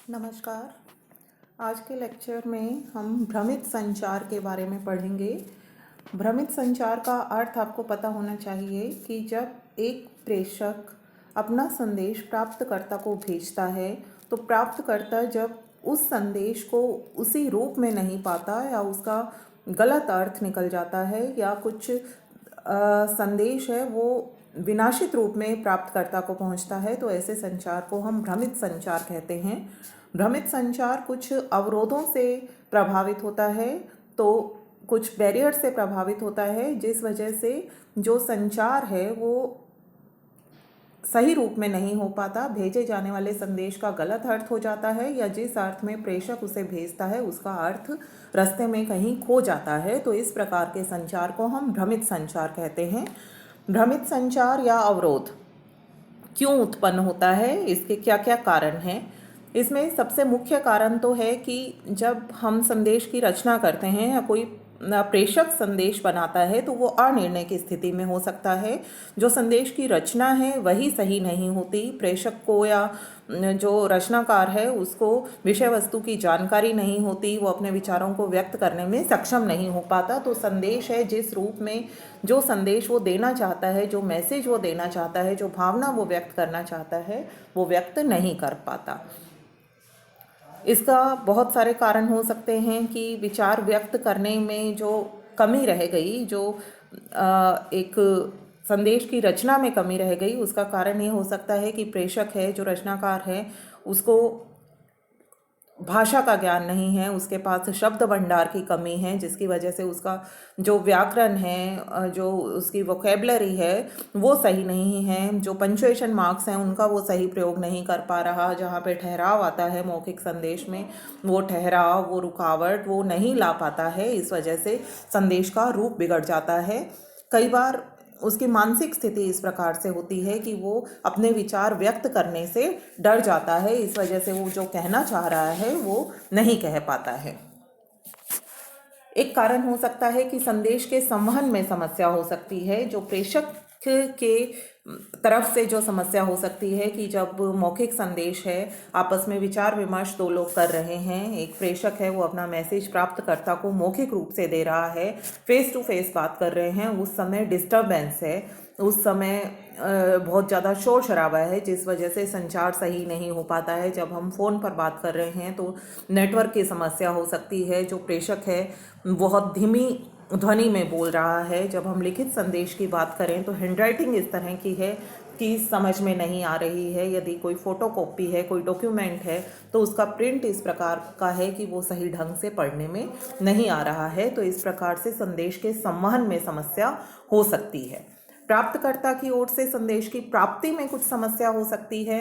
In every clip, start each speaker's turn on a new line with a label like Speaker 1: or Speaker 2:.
Speaker 1: नमस्कार। आज के लेक्चर में हम भ्रमित संचार के बारे में पढ़ेंगे। भ्रमित संचार का अर्थ आपको पता होना चाहिए कि जब एक प्रेषक अपना संदेश प्राप्तकर्ता को भेजता है तो प्राप्तकर्ता जब उस संदेश को उसी रूप में नहीं पाता या उसका गलत अर्थ निकल जाता है या कुछ संदेश है वो विनाशित रूप में प्राप्तकर्ता को पहुंचता है, तो ऐसे संचार को हम भ्रमित संचार कहते हैं। भ्रमित संचार कुछ अवरोधों से प्रभावित होता है, तो कुछ बैरियर से प्रभावित होता है, जिस वजह से जो संचार है वो सही रूप में नहीं हो पाता। भेजे जाने वाले संदेश का गलत अर्थ हो जाता है या जिस अर्थ में प्रेषक उसे भेजता है उसका अर्थ रास्ते में कहीं खो जाता है। तो इस प्रकार के संचार को हम भ्रमित संचार कहते हैं। भ्रमित संचार या अवरोध क्यों उत्पन्न होता है, इसके क्या क्या कारण हैं? इसमें सबसे मुख्य कारण तो है कि जब हम संदेश की रचना करते हैं या कोई प्रेषक संदेश बनाता है तो वो अनिर्णय की स्थिति में हो सकता है। जो संदेश की रचना है वही सही नहीं होती, प्रेषक को या जो रचनाकार है उसको विषय वस्तु की जानकारी नहीं होती, वो अपने विचारों को व्यक्त करने में सक्षम नहीं हो पाता। तो संदेश है जिस रूप में जो संदेश वो देना चाहता है, जो मैसेज वो देना चाहता है, जो भावना वो व्यक्त करना चाहता है, वो व्यक्त नहीं कर पाता। इसका बहुत सारे कारण हो सकते हैं कि विचार व्यक्त करने में जो कमी रह गई, जो एक संदेश की रचना में कमी रह गई, उसका कारण ये हो सकता है कि प्रेषक है, जो रचनाकार है, उसको भाषा का ज्ञान नहीं है, उसके पास शब्द भंडार की कमी है, जिसकी वजह से उसका जो व्याकरण है, जो उसकी वोकेबलरी है वो सही नहीं है। जो पंक्चुएशन मार्क्स हैं उनका वो सही प्रयोग नहीं कर पा रहा। जहाँ पे ठहराव आता है मौखिक संदेश में, वो ठहराव, वो रुकावट वो नहीं ला पाता है। इस वजह से संदेश का रूप बिगड़ जाता है। कई बार उसकी मानसिक स्थिति इस प्रकार से होती है कि वो अपने विचार व्यक्त करने से डर जाता है, इस वजह से वो जो कहना चाह रहा है वो नहीं कह पाता है। एक कारण हो सकता है कि संदेश के संवहन में समस्या हो सकती है। जो प्रेषक के तरफ से जो समस्या हो सकती है कि जब मौखिक संदेश है, आपस में विचार विमर्श दो लोग कर रहे हैं, एक प्रेषक है वो अपना मैसेज प्राप्तकर्ता को मौखिक रूप से दे रहा है, फेस टू फेस बात कर रहे हैं, उस समय डिस्टर्बेंस है, उस समय बहुत ज़्यादा शोर शराबा है, जिस वजह से संचार सही नहीं हो पाता है। जब हम फ़ोन पर बात कर रहे हैं तो नेटवर्क की समस्या हो सकती है। जो प्रेषक है बहुत धीमी ध्वनि में बोल रहा है। जब हम लिखित संदेश की बात करें तो हैंडराइटिंग इस तरह की है कि समझ में नहीं आ रही है। यदि कोई फोटोकॉपी है, कोई डॉक्यूमेंट है, तो उसका प्रिंट इस प्रकार का है कि वो सही ढंग से पढ़ने में नहीं आ रहा है। तो इस प्रकार से संदेश के संवहन में समस्या हो सकती है। प्राप्तकर्ता की ओर से संदेश की प्राप्ति में कुछ समस्या हो सकती है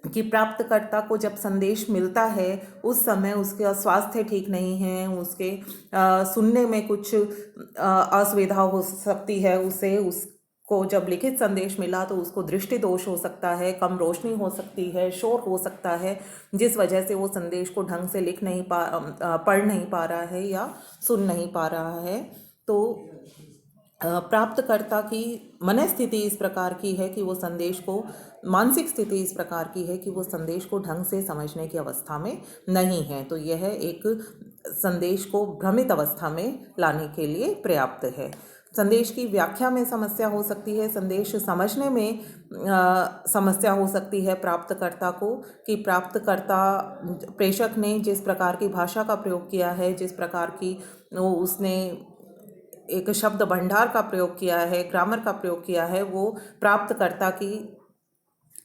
Speaker 1: कि प्राप्तकर्ता को जब संदेश मिलता है उस समय उसका स्वास्थ्य ठीक नहीं है, उसके सुनने में कुछ असुविधा हो सकती है। उसको जब लिखित संदेश मिला तो उसको दृष्टि दोष हो सकता है, कम रोशनी हो सकती है, शोर हो सकता है, जिस वजह से वो संदेश को ढंग से पढ़ नहीं पा रहा है या सुन नहीं पा रहा है। तो प्राप्तकर्ता की मनस्थिति इस प्रकार की है कि वो संदेश को, मानसिक स्थिति इस प्रकार की है कि वो संदेश को ढंग से समझने की अवस्था में नहीं है। तो यह एक संदेश को भ्रमित अवस्था में लाने के लिए पर्याप्त है। संदेश की व्याख्या में समस्या हो सकती है, संदेश समझने में समस्या हो सकती है प्राप्तकर्ता को, कि प्राप्तकर्ता प्रेषक ने जिस प्रकार की भाषा का प्रयोग किया है, जिस प्रकार की उसने एक शब्द भंडार का प्रयोग किया है, ग्रामर का प्रयोग किया है, वो प्राप्तकर्ता की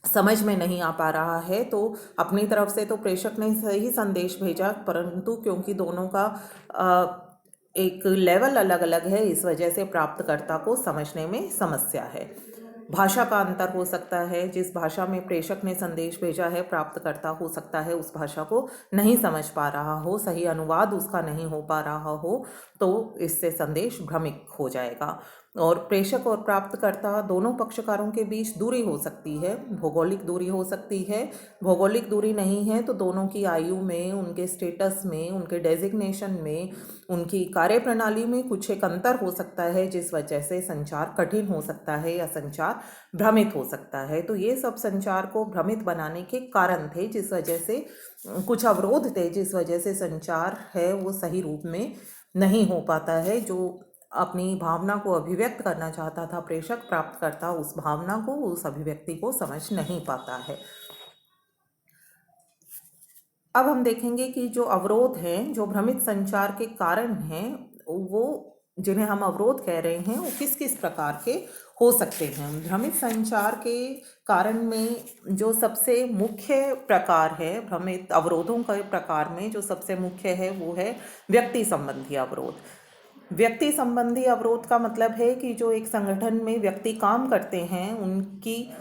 Speaker 1: समझ में नहीं आ पा रहा है। तो अपनी तरफ से तो प्रेषक ने सही संदेश भेजा, परंतु क्योंकि दोनों का एक लेवल अलग अलग है, इस वजह से प्राप्तकर्ता को समझने में समस्या है। भाषा का अंतर हो सकता है, जिस भाषा में प्रेषक ने संदेश भेजा है प्राप्तकर्ता हो सकता है उस भाषा को नहीं समझ पा रहा हो, सही अनुवाद उसका नहीं हो पा रहा हो, तो इससे संदेश भ्रमित हो जाएगा। और प्रेषक और प्राप्तकर्ता दोनों पक्षकारों के बीच दूरी हो सकती है, भौगोलिक दूरी हो सकती है। भौगोलिक दूरी नहीं है तो दोनों की आयु में, उनके स्टेटस में, उनके डेजिग्नेशन में, उनकी कार्यप्रणाली में कुछ एक अंतर हो सकता है, जिस वजह से संचार कठिन हो सकता है या संचार भ्रमित हो सकता है। तो ये सब संचार को भ्रमित बनाने के कारण थे, जिस वजह से कुछ अवरोध थे, जिस वजह से संचार है वो सही रूप में नहीं हो पाता है। जो अपनी भावना को अभिव्यक्त करना चाहता था प्रेषक, प्राप्तकर्ता उस भावना को, उस अभिव्यक्ति को समझ नहीं पाता है। अब हम देखेंगे कि जो अवरोध हैं, जो भ्रमित संचार के कारण हैं, वो जिन्हें हम अवरोध कह रहे हैं, वो किस किस प्रकार के हो सकते हैं। भ्रमित संचार के कारण में जो सबसे मुख्य प्रकार है, भ्रमित अवरोधों के प्रकार में जो सबसे मुख्य है वो है व्यक्ति संबंधी अवरोध। व्यक्ति संबंधी अवरोध का मतलब है कि जो एक संगठन में व्यक्ति काम करते हैं, उनकी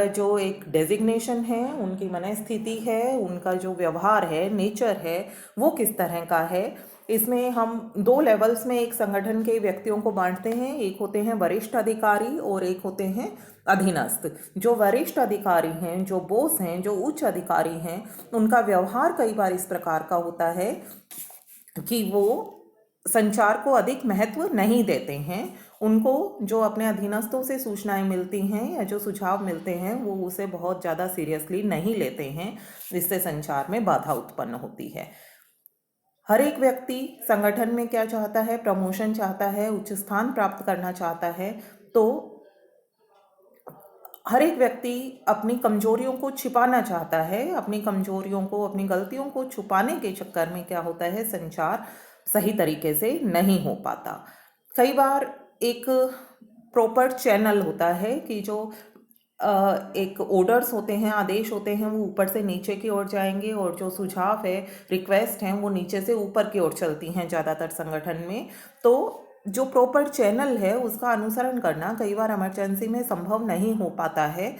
Speaker 1: जो एक डेजिग्नेशन है, उनकी मनस्थिति है, उनका जो व्यवहार है, नेचर है, वो किस तरह का है। इसमें हम दो लेवल्स में एक संगठन के व्यक्तियों को बांटते हैं। एक होते हैं वरिष्ठ अधिकारी और एक होते हैं अधीनस्थ। जो वरिष्ठ अधिकारी हैं, जो बॉस हैं, जो उच्च अधिकारी हैं, उनका व्यवहार कई बार इस प्रकार का होता है कि वो संचार को अधिक महत्व नहीं देते हैं। उनको जो अपने अधीनस्थों से सूचनाएं मिलती हैं या जो सुझाव मिलते हैं, वो उसे बहुत ज़्यादा सीरियसली नहीं लेते हैं, जिससे संचार में बाधा उत्पन्न होती है। हर एक व्यक्ति संगठन में क्या चाहता है? प्रमोशन चाहता है, उच्च स्थान प्राप्त करना चाहता है। तो हर एक व्यक्ति अपनी कमजोरियों को छिपाना चाहता है। अपनी कमजोरियों को, अपनी गलतियों को छुपाने के चक्कर में क्या होता है, संचार सही तरीके से नहीं हो पाता। कई बार एक प्रॉपर चैनल होता है कि जो एक ऑर्डर्स होते हैं, आदेश होते हैं, वो ऊपर से नीचे की ओर जाएंगे और जो सुझाव है, रिक्वेस्ट हैं, वो नीचे से ऊपर की ओर चलती हैं ज़्यादातर संगठन में। तो जो प्रॉपर चैनल है उसका अनुसरण करना कई बार इमरजेंसी में संभव नहीं हो पाता है।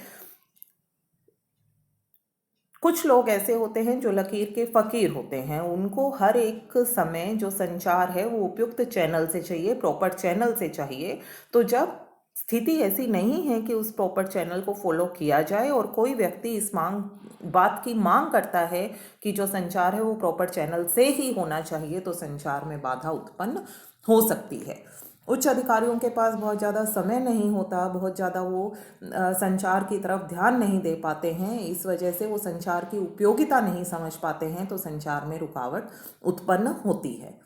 Speaker 1: कुछ लोग ऐसे होते हैं जो लकीर के फकीर होते हैं। उनको हर एक समय जो संचार है वो उपयुक्त चैनल से चाहिए, प्रॉपर चैनल से चाहिए। तो जब स्थिति ऐसी नहीं है कि उस प्रॉपर चैनल को फॉलो किया जाए और कोई व्यक्ति इस बात की मांग करता है कि जो संचार है वो प्रॉपर चैनल से ही होना चाहिए, तो संचार में बाधा उत्पन्न हो सकती है। उच्च अधिकारियों के पास बहुत ज़्यादा समय नहीं होता, बहुत ज़्यादा वो संचार की तरफ ध्यान नहीं दे पाते हैं। इस वजह से वो संचार की उपयोगिता नहीं समझ पाते हैं, तो संचार में रुकावट उत्पन्न होती है।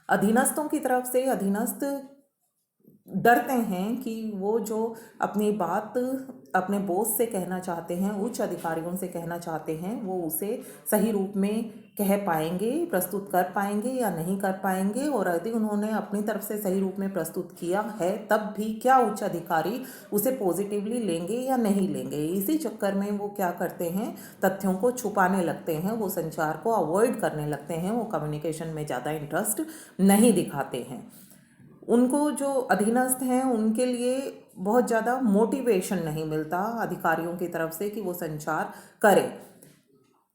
Speaker 1: अधीनस्थों की तरफ से अधीनस्थ डरते हैं कि वो जो अपनी बात अपने बॉस से कहना चाहते हैं, उच्च अधिकारियों से कहना चाहते हैं, वो उसे सही रूप में कह पाएंगे, प्रस्तुत कर पाएंगे या नहीं कर पाएंगे। और यदि उन्होंने अपनी तरफ से सही रूप में प्रस्तुत किया है, तब भी क्या उच्च अधिकारी उसे पॉजिटिवली लेंगे या नहीं लेंगे। इसी चक्कर में वो क्या करते हैं, तथ्यों को छुपाने लगते हैं, वो संचार को अवॉइड करने लगते हैं, वो कम्युनिकेशन में ज़्यादा इंटरेस्ट नहीं दिखाते हैं। उनको जो अधीनस्थ हैं उनके लिए बहुत ज़्यादा मोटिवेशन नहीं मिलता अधिकारियों की तरफ से कि वो संचार करें।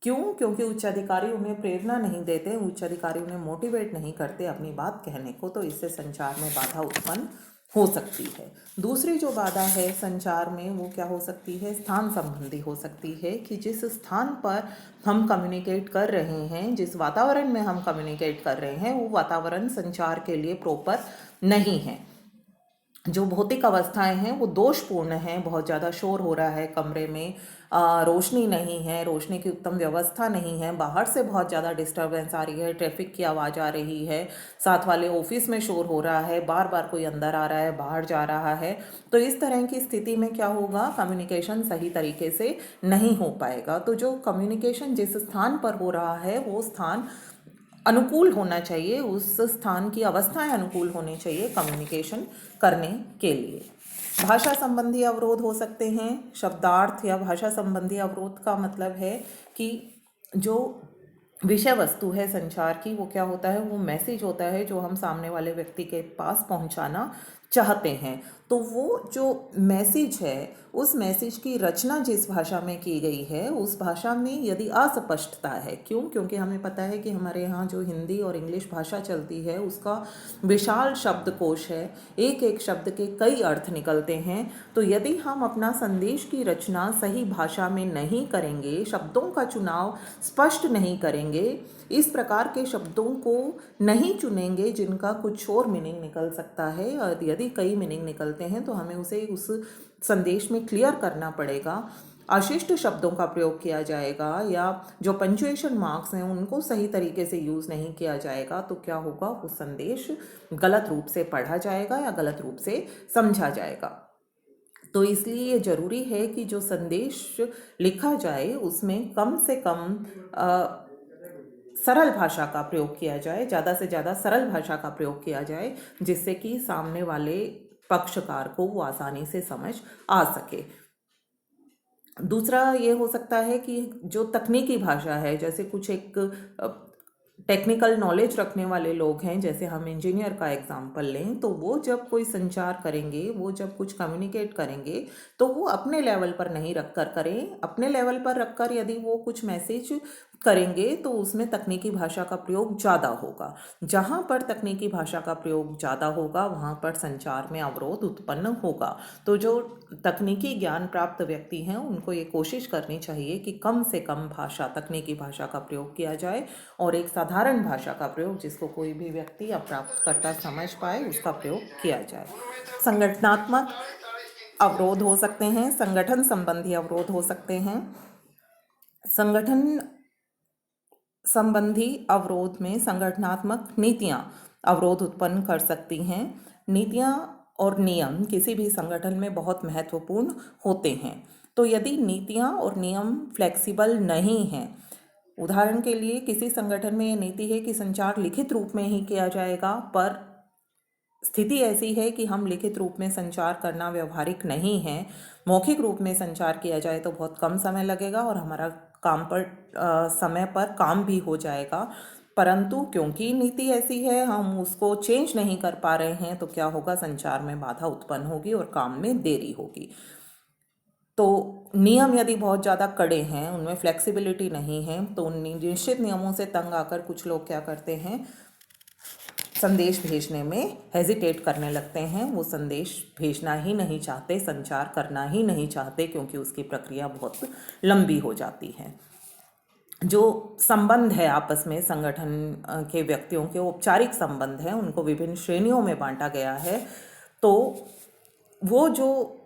Speaker 1: क्यों? क्योंकि उच्च अधिकारी उन्हें प्रेरणा नहीं देते, उच्च अधिकारी उन्हें मोटिवेट नहीं करते अपनी बात कहने को, तो इससे संचार में बाधा उत्पन्न हो सकती है। दूसरी जो बाधा है संचार में वो क्या हो सकती है, स्थान संबंधी हो सकती है कि जिस स्थान पर हम कम्युनिकेट कर रहे हैं, जिस वातावरण में हम कम्युनिकेट कर रहे हैं, वो वातावरण संचार के लिए प्रॉपर नहीं है। जो भौतिक अवस्थाएं हैं वो दोषपूर्ण हैं। बहुत ज़्यादा शोर हो रहा है कमरे में, रोशनी नहीं है, रोशनी की उत्तम व्यवस्था नहीं है, बाहर से बहुत ज़्यादा डिस्टर्बेंस आ रही है, ट्रैफिक की आवाज़ आ रही है, साथ वाले ऑफिस में शोर हो रहा है, बार बार कोई अंदर आ रहा है, बाहर जा रहा है। तो इस तरह की स्थिति में क्या होगा, कम्युनिकेशन सही तरीके से नहीं हो पाएगा। तो जो कम्युनिकेशन जिस स्थान पर हो रहा है वो स्थान अनुकूल होना चाहिए, उस स्थान की अवस्थाएं अनुकूल होनी चाहिए कम्युनिकेशन करने के लिए। भाषा संबंधी अवरोध हो सकते हैं। शब्दार्थ या भाषा संबंधी अवरोध का मतलब है कि जो विषय वस्तु है संचार की, वो क्या होता है, वो मैसेज होता है जो हम सामने वाले व्यक्ति के पास पहुंचाना चाहते हैं। तो तो वो जो मैसेज है उस मैसेज की रचना जिस भाषा में की गई है उस भाषा में यदि अस्पष्टता है, क्योंकि हमें पता है कि हमारे यहाँ जो हिंदी और इंग्लिश भाषा चलती है उसका विशाल शब्दकोश है, एक एक शब्द के कई अर्थ निकलते हैं। तो यदि हम अपना संदेश की रचना सही भाषा में नहीं करेंगे, शब्दों का चुनाव स्पष्ट नहीं करेंगे, इस प्रकार के शब्दों को नहीं चुनेंगे जिनका कुछ और मीनिंग निकल सकता है, और यदि कई मीनिंग निकलते हैं तो हमें उसे उस संदेश में क्लियर करना पड़ेगा। अशिष्ट शब्दों का प्रयोग किया जाएगा या जो पंक्चुएशन मार्क्स हैं उनको सही तरीके से यूज़ नहीं किया जाएगा, तो क्या होगा, वो संदेश गलत रूप से पढ़ा जाएगा या गलत रूप से समझा जाएगा। तो इसलिए ये ज़रूरी है कि जो संदेश लिखा जाए उसमें कम से कम सरल भाषा का प्रयोग किया जाए, ज़्यादा से ज़्यादा सरल भाषा का प्रयोग किया जाए, जिससे कि सामने वाले पक्षकार को वो आसानी से समझ आ सके। दूसरा ये हो सकता है कि जो तकनीकी भाषा है, जैसे कुछ एक टेक्निकल नॉलेज रखने वाले लोग हैं, जैसे हम इंजीनियर का एग्जांपल लें, तो वो जब कोई संचार करेंगे, वो जब कुछ कम्युनिकेट करेंगे तो वो अपने लेवल पर नहीं रख कर करें। अपने लेवल पर रखकर यदि वो कुछ मैसेज करेंगे तो उसमें तकनीकी भाषा का प्रयोग ज़्यादा होगा। जहाँ पर तकनीकी भाषा का प्रयोग ज़्यादा होगा वहाँ पर संचार में अवरोध उत्पन्न होगा। तो जो तकनीकी ज्ञान प्राप्त व्यक्ति हैं उनको ये कोशिश करनी चाहिए कि कम से कम भाषा, तकनीकी भाषा का प्रयोग किया जाए और एक साधारण भाषा का प्रयोग जिसको कोई भी व्यक्ति या प्राप्तकर्ता समझ पाए उसका प्रयोग किया जाए। संगठनात्मक अवरोध हो सकते हैं, संगठन संबंधी अवरोध हो सकते हैं। संगठन संबंधी अवरोध में संगठनात्मक नीतियां अवरोध उत्पन्न कर सकती हैं। नीतियां और नियम किसी भी संगठन में बहुत महत्वपूर्ण होते हैं। तो यदि नीतियां और नियम फ्लेक्सिबल नहीं हैं, उदाहरण के लिए किसी संगठन में ये नीति है कि संचार लिखित रूप में ही किया जाएगा, पर स्थिति ऐसी है कि हम लिखित रूप में संचार करना व्यवहारिक नहीं है, मौखिक रूप में संचार किया जाए तो बहुत कम समय लगेगा और हमारा काम पर समय पर काम भी हो जाएगा, परंतु क्योंकि नीति ऐसी है हम उसको चेंज नहीं कर पा रहे हैं, तो क्या होगा, संचार में बाधा उत्पन्न होगी और काम में देरी होगी। तो नियम यदि बहुत ज़्यादा कड़े हैं, उनमें फ्लेक्सिबिलिटी नहीं है, तो उन निश्चित नियमों से तंग आकर कुछ लोग क्या करते हैं, संदेश भेजने में हेजिटेट करने लगते हैं। वो संदेश भेजना ही नहीं चाहते, संचार करना ही नहीं चाहते, क्योंकि उसकी प्रक्रिया बहुत लंबी हो जाती है। जो संबंध है आपस में संगठन के व्यक्तियों के, औपचारिक संबंध हैं, उनको विभिन्न श्रेणियों में बांटा गया है। तो वो जो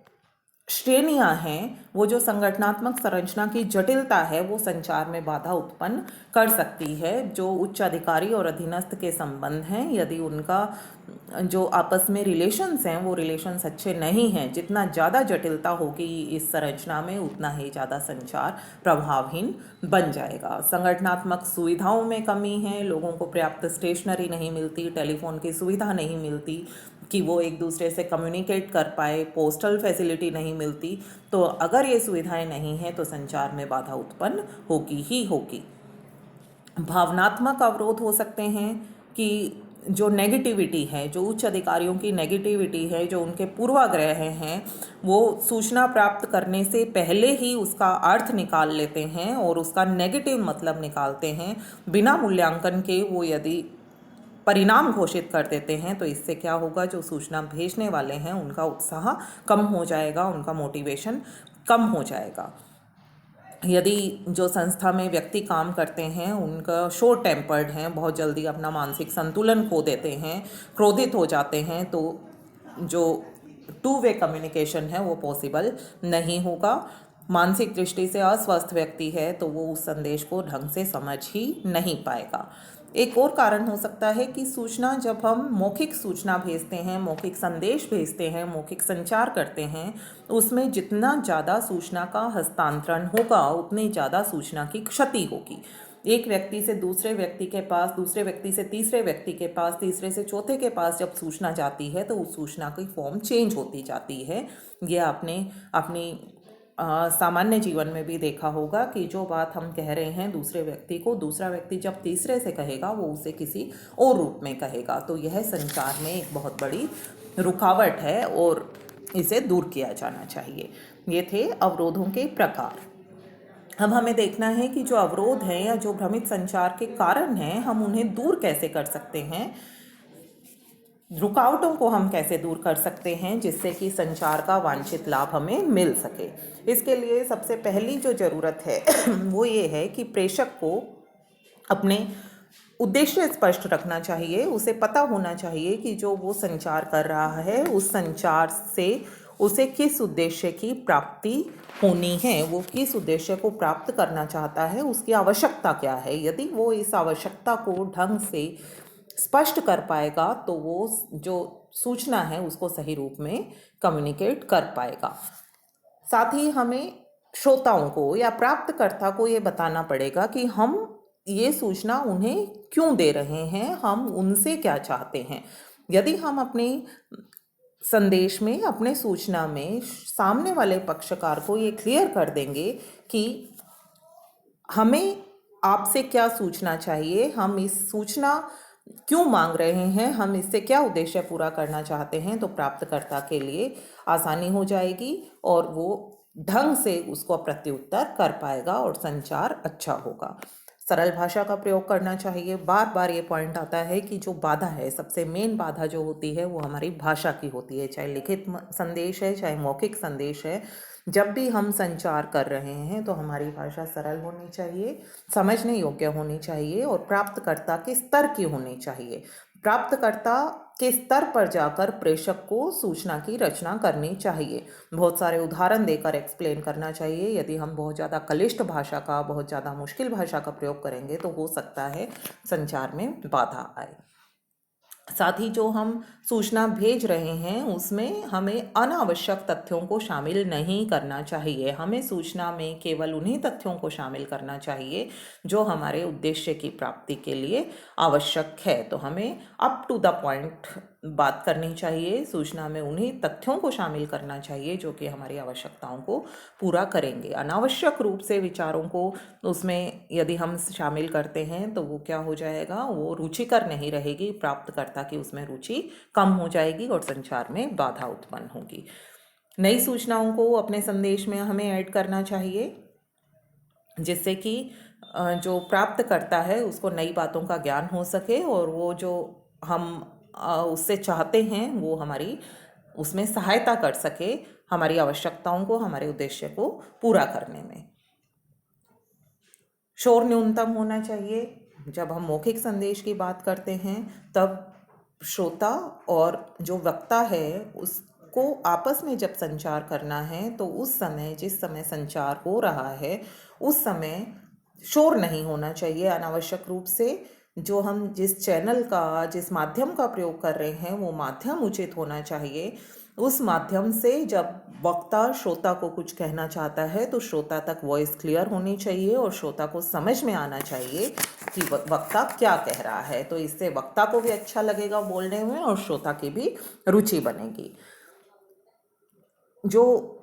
Speaker 1: श्रेणियां हैं, वो जो संगठनात्मक संरचना की जटिलता है, वो संचार में बाधा उत्पन्न कर सकती है। जो उच्च अधिकारी और अधीनस्थ के संबंध हैं, यदि उनका जो आपस में रिलेशंस हैं वो रिलेशंस अच्छे नहीं हैं, जितना ज़्यादा जटिलता होगी इस संरचना में उतना ही ज़्यादा संचार प्रभावहीन बन जाएगा। संगठनात्मक सुविधाओं में कमी है, लोगों को पर्याप्त स्टेशनरी नहीं मिलती, टेलीफोन की सुविधा नहीं मिलती कि वो एक दूसरे से कम्युनिकेट कर पाए, पोस्टल फैसिलिटी नहीं मिलती। तो अगर ये सुविधाएं नहीं हैं तो संचार में बाधा उत्पन्न होगी ही होगी। भावनात्मक अवरोध हो सकते हैं कि जो नेगेटिविटी है, जो उच्च अधिकारियों की नेगेटिविटी है, जो उनके पूर्वाग्रह हैं, वो सूचना प्राप्त करने से पहले ही उसका अर्थ निकाल लेते हैं और उसका नेगेटिव मतलब निकालते हैं। बिना मूल्यांकन के वो यदि परिणाम घोषित कर देते हैं तो इससे क्या होगा, जो सूचना भेजने वाले हैं उनका उत्साह कम हो जाएगा, उनका मोटिवेशन कम हो जाएगा। यदि जो संस्था में व्यक्ति काम करते हैं उनका शॉर्ट टेम्पर्ड हैं, बहुत जल्दी अपना मानसिक संतुलन खो देते हैं, क्रोधित हो जाते हैं, तो जो टू वे कम्युनिकेशन है वो पॉसिबल नहीं होगा। मानसिक दृष्टि से अस्वस्थ व्यक्ति है तो वो उस संदेश को ढंग से समझ ही नहीं पाएगा। एक और कारण हो सकता है कि सूचना, जब हम मौखिक सूचना भेजते हैं, मौखिक संदेश भेजते हैं, मौखिक संचार करते हैं, उसमें जितना ज़्यादा सूचना का हस्तांतरण होगा उतनी ज़्यादा सूचना की क्षति होगी। एक व्यक्ति से दूसरे व्यक्ति के पास, दूसरे व्यक्ति से तीसरे व्यक्ति के पास, तीसरे से चौथे के पास जब सूचना जाती है तो उस सूचना की फॉर्म चेंज होती जाती है। यह आपने अपनी सामान्य जीवन में भी देखा होगा कि जो बात हम कह रहे हैं दूसरे व्यक्ति को, दूसरा व्यक्ति जब तीसरे से कहेगा वो उसे किसी और रूप में कहेगा। तो यह संचार में एक बहुत बड़ी रुकावट है और इसे दूर किया जाना चाहिए। ये थे अवरोधों के प्रकार। अब हमें देखना है कि जो अवरोध हैं या जो भ्रमित संचार के कारण हैं, हम उन्हें दूर कैसे कर सकते हैं, रुकावटों को हम कैसे दूर कर सकते हैं जिससे कि संचार का वांछित लाभ हमें मिल सके। इसके लिए सबसे पहली जो ज़रूरत है वो ये है कि प्रेषक को अपने उद्देश्य स्पष्ट रखना चाहिए। उसे पता होना चाहिए कि जो वो संचार कर रहा है उस संचार से उसे किस उद्देश्य की प्राप्ति होनी है, वो किस उद्देश्य को प्राप्त करना चाहता है, उसकी आवश्यकता क्या है। यदि वो इस आवश्यकता को ढंग से स्पष्ट कर पाएगा तो वो जो सूचना है उसको सही रूप में कम्युनिकेट कर पाएगा। साथ ही हमें श्रोताओं को या प्राप्तकर्ता को ये बताना पड़ेगा कि हम ये सूचना उन्हें क्यों दे रहे हैं, हम उनसे क्या चाहते हैं। यदि हम अपने संदेश में, अपने सूचना में सामने वाले पक्षकार को ये क्लियर कर देंगे कि हमें आपसे क्या सूचना चाहिए, हम इस सूचना क्यों मांग रहे हैं, हम इससे क्या उद्देश्य पूरा करना चाहते हैं, तो प्राप्तकर्ता के लिए आसानी हो जाएगी और वो ढंग से उसको प्रत्युत्तर कर पाएगा और संचार अच्छा होगा। सरल भाषा का प्रयोग करना चाहिए। बार बार ये पॉइंट आता है कि जो बाधा है, सबसे मेन बाधा जो होती है वो हमारी भाषा की होती है, चाहे लिखित संदेश है चाहे मौखिक संदेश है। जब भी हम संचार कर रहे हैं तो हमारी भाषा सरल होनी चाहिए, समझने योग्य होनी चाहिए और प्राप्तकर्ता के स्तर की होनी चाहिए। प्राप्तकर्ता के स्तर पर जाकर प्रेषक को सूचना की रचना करनी चाहिए। बहुत सारे उदाहरण देकर एक्सप्लेन करना चाहिए। यदि हम बहुत ज़्यादा क्लिष्ट भाषा का, बहुत ज़्यादा मुश्किल भाषा का प्रयोग करेंगे तो हो सकता है संचार में बाधा आए। साथ ही जो हम सूचना भेज रहे हैं उसमें हमें अनावश्यक तथ्यों को शामिल नहीं करना चाहिए। हमें सूचना में केवल उन्हीं तथ्यों को शामिल करना चाहिए जो हमारे उद्देश्य की प्राप्ति के लिए आवश्यक है। तो हमें अप टू द पॉइंट बात करनी चाहिए। सूचना में उन्हीं तथ्यों को शामिल करना चाहिए जो कि हमारी आवश्यकताओं को पूरा करेंगे। अनावश्यक रूप से विचारों को उसमें यदि हम शामिल करते हैं तो वो क्या हो जाएगा, वो रुचिकर नहीं रहेगी, प्राप्तकर्ता की उसमें रुचि कम हो जाएगी और संचार में बाधा उत्पन्न होगी। नई सूचनाओं को अपने संदेश में हमें ऐड करना चाहिए जिससे कि जो प्राप्त करता है उसको नई बातों का ज्ञान हो सके और वो जो हम उससे चाहते हैं वो हमारी उसमें सहायता कर सके, हमारी आवश्यकताओं को, हमारे उद्देश्य को पूरा करने में। शोर न्यूनतम होना चाहिए। जब हम मौखिक संदेश की बात करते हैं तब श्रोता और जो वक्ता है उसको आपस में जब संचार करना है तो उस समय, जिस समय संचार हो रहा है उस समय शोर नहीं होना चाहिए अनावश्यक रूप से। जो हम जिस चैनल का, जिस माध्यम का प्रयोग कर रहे हैं वो माध्यम उचित होना चाहिए। उस माध्यम से जब वक्ता श्रोता को कुछ कहना चाहता है तो श्रोता तक वॉइस क्लियर होनी चाहिए और श्रोता को समझ में आना चाहिए कि वक्ता क्या कह रहा है। तो इससे वक्ता को भी अच्छा लगेगा बोलने में और श्रोता की भी रुचि बनेगी। जो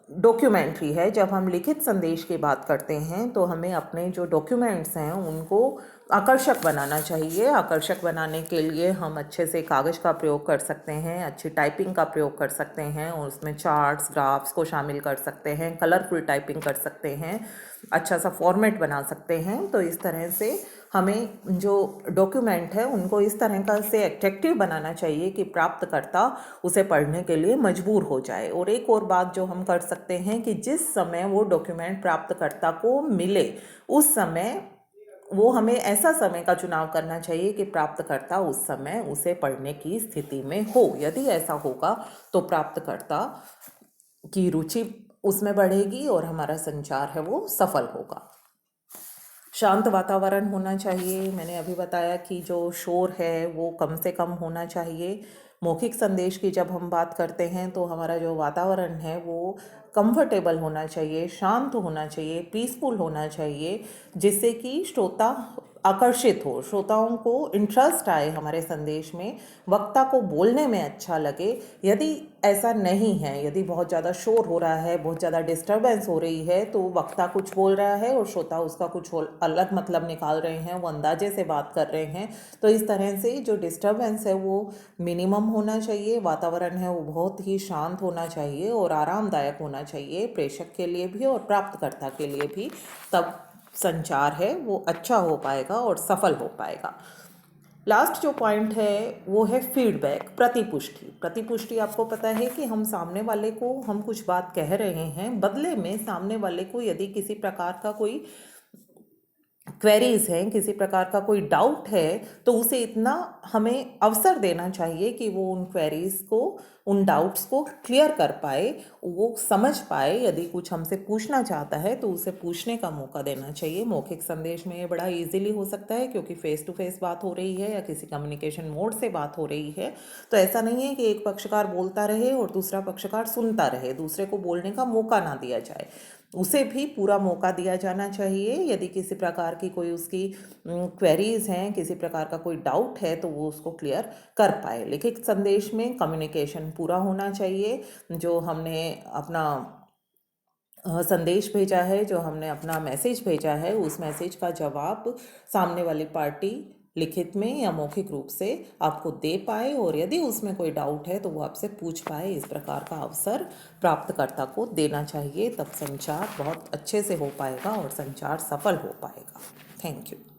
Speaker 1: डॉक्यूमेंट्री है, जब हम लिखित संदेश की बात करते हैं तो हमें अपने जो डॉक्यूमेंट्स हैं उनको आकर्षक बनाना चाहिए। आकर्षक बनाने के लिए हम अच्छे से कागज़ का प्रयोग कर सकते हैं, अच्छी टाइपिंग का प्रयोग कर सकते हैं और उसमें चार्ट्स, ग्राफ्स को शामिल कर सकते हैं, कलरफुल टाइपिंग कर सकते हैं, अच्छा सा फॉर्मेट बना सकते हैं। तो इस तरह से हमें जो डॉक्यूमेंट है उनको इस तरह का से अट्रैक्टिव बनाना चाहिए कि प्राप्तकर्ता उसे पढ़ने के लिए मजबूर हो जाए। और एक और बात जो हम कर सकते हैं कि जिस समय वो डॉक्यूमेंट प्राप्तकर्ता को मिले उस समय वो हमें ऐसा समय का चुनाव करना चाहिए कि प्राप्तकर्ता उस समय उसे पढ़ने की स्थिति में हो। यदि ऐसा होगा तो प्राप्तकर्ता की रुचि उसमें बढ़ेगी और हमारा संचार है वो सफल होगा। शांत वातावरण होना चाहिए। मैंने अभी बताया कि जो शोर है वो कम से कम होना चाहिए। मौखिक संदेश की जब हम बात करते हैं तो हमारा जो वातावरण है वो कंफर्टेबल होना चाहिए, शांत होना चाहिए, पीसफुल होना चाहिए, जिससे कि श्रोता आकर्षित हो, श्रोताओं को इंटरेस्ट आए हमारे संदेश में, वक्ता को बोलने में अच्छा लगे। यदि ऐसा नहीं है, यदि बहुत ज़्यादा शोर हो रहा है, बहुत ज़्यादा डिस्टर्बेंस हो रही है, तो वक्ता कुछ बोल रहा है और श्रोता उसका कुछ अलग मतलब निकाल रहे हैं, वो अंदाजे से बात कर रहे हैं, तो इस तरह से जो डिस्टर्बेंस है वो मिनिमम होना चाहिए, वातावरण है वो बहुत ही शांत होना चाहिए और आरामदायक होना चाहिए, प्रेषक के लिए भी और प्राप्तकर्ता के लिए भी। तब संचार है वो अच्छा हो पाएगा और सफल हो पाएगा। लास्ट जो पॉइंट है वो है फीडबैक, प्रतिपुष्टि। प्रतिपुष्टि आपको पता है कि हम सामने वाले को, हम कुछ बात कह रहे हैं, बदले में सामने वाले को यदि किसी प्रकार का कोई क्वेरीज हैं, किसी प्रकार का कोई डाउट है, तो उसे इतना हमें अवसर देना चाहिए कि वो उन क्वेरीज को, उन डाउट्स को क्लियर कर पाए, वो समझ पाए। यदि कुछ हमसे पूछना चाहता है तो उसे पूछने का मौका देना चाहिए। मौखिक संदेश में ये बड़ा इजीली हो सकता है क्योंकि फेस टू फेस बात हो रही है या किसी कम्युनिकेशन मोड से बात हो रही है, तो ऐसा नहीं है कि एक पक्षकार बोलता रहे और दूसरा पक्षकार सुनता रहे, दूसरे को बोलने का मौका ना दिया जाए, उसे भी पूरा मौका दिया जाना चाहिए। यदि किसी प्रकार की कोई उसकी क्वेरीज हैं, किसी प्रकार का कोई डाउट है, तो वो उसको क्लियर कर पाए। लिखित संदेश में कम्युनिकेशन पूरा होना चाहिए। जो हमने अपना संदेश भेजा है, जो हमने अपना मैसेज भेजा है, उस मैसेज का जवाब सामने वाली पार्टी लिखित में या मौखिक रूप से आपको दे पाए, और यदि उसमें कोई डाउट है तो वो आपसे पूछ पाए। इस प्रकार का अवसर प्राप्तकर्ता को देना चाहिए, तब संचार बहुत अच्छे से हो पाएगा और संचार सफल हो पाएगा। Thank you.